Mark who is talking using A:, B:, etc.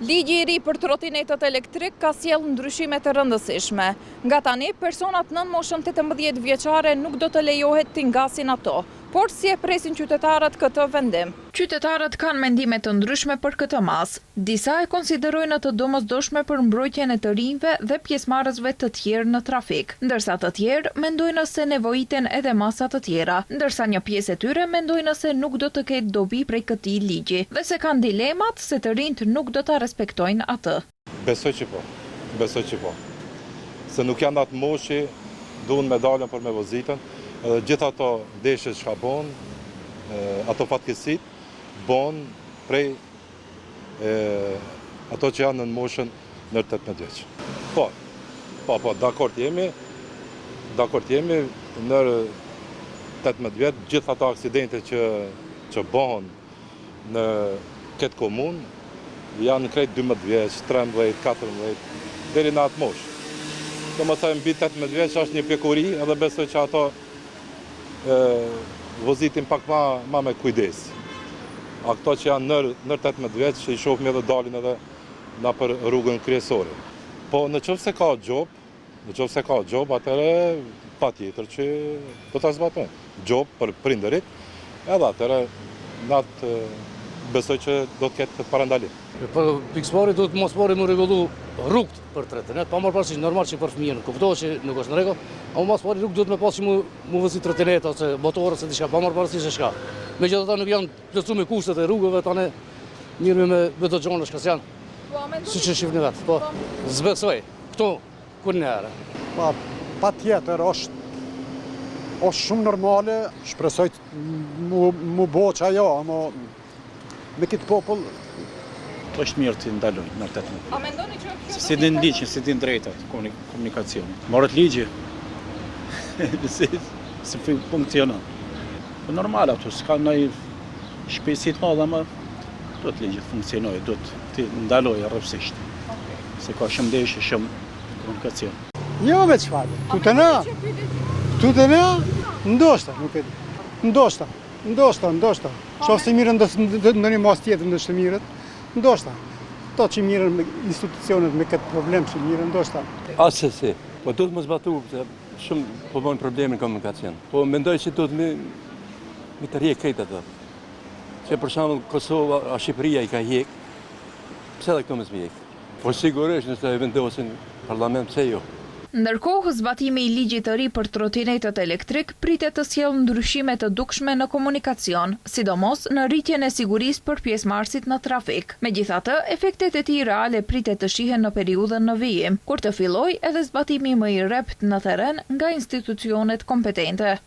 A: Ligji i ri për trotinetat elektrik ka sjellë ndryshime të rëndësishme. Nga tani, personat nën moshën 18 vjeçare nuk do të lejohet të ngasin ato. Por si e presin qytetarët këtë vendim? Qytetarët kanë mendime të ndryshme për këtë mas. Disa e konsiderojnë të domosdoshme për mbrojtjen e të rinjve dhe pjesëmarrësve të tjerë në trafik, ndërsa të tjerë mendojnë se nevojiten edhe masa të tjera, ndërsa një pjesë e tyre mendojnë se nuk do të ketë dobi prej këtij ligji dhe se kanë dilemat se të rinjt nuk do ta respektojnë atë.
B: Besoj që po. Se nuk janë atë moshi, duhen medalën për me vozitën, edhe gjithë ato deshe që ka bon, ato fatkesit, bon prej ato që janë në moshën në 18 vjeç. Po, dakord jemi, në 18 vjeç, gjithë ato aksidente që bohen në këtë komunë, janë krejt 12 vjeç, 13, 14, deri në atë moshë. Do më thënë, mbi 18 vjeç është një pjekuri, edhe besoj që ato vozitin pak ma me kujdes. A këto që janë nër 18 vjeç, që i shohim edhe dalin edhe na për rrugën kryesore. Po në qoftë se ka gjop, atëre pa tjetër që do ta zbatojnë. Gjop për prindërit, edhe atëre natë besoj që do të ketë parandalim.
C: Për pikësmari do të mos pari më rregullu rrugët për trotinet, pa marrë parasysh normal që për fëmijën, kuptohet që nuk është në rregull, ama mos pari rrugë duhet me pas që mu vëzi trotinet ose motorë ose diçka, pa marrë parasysh se çka. Megjithatë nuk janë plotësuar me kushtet e rrugëve, tani mirë me vetë xhonë që janë. Siç e shihni vetë, po. Zbesoj. Këto kur në erë.
D: Pa tjetër, është shumë normale, shpresoj mu bo që ajo, ama me këtë popull
E: është mirë të ndalojnë në 18.
A: A mendoni që kjo
E: Si din ligjin, si din drejtat komunikacionit. Marrët ligji, si funksionon. Po normal ato, s'ka ndonjë shpejtësi të madhe, ama do të ligji funksionojë, do të ndalojë rrëfsisht. Se ka shumë ndeshje, shumë komunikacion.
D: Jo me çfarë, tu të na, ndoshta, nuk e di. Ndoshta. Qoftë se mirën në një mas tjetër në shëmirët, ndoshta. To që mirën me institucionet me këtë problem që mirën, ndoshta.
F: Asë si, po do të më zbatu, shumë po bëjnë probleme në komunikacion. Po mendoj që do të mi të rjek krejt ato. Që për shembull Kosova, a Shqipëria i ka hjek, pse edhe këto më zbjek? Po sigurisht nëse e vendosin parlament, pse jo?
A: Ndërkohë, zbatimi i ligjit të ri për trotinetat elektrik pritet të sjellë ndryshime të dukshme në komunikacion, sidomos në rritjen e sigurisë për pjesëmarrësit në trafik. Megjithatë, efektet e tij reale pritet të shihen në periudhën në vijim, kur të fillojë edhe zbatimi më i rrept në terren nga institucionet kompetente.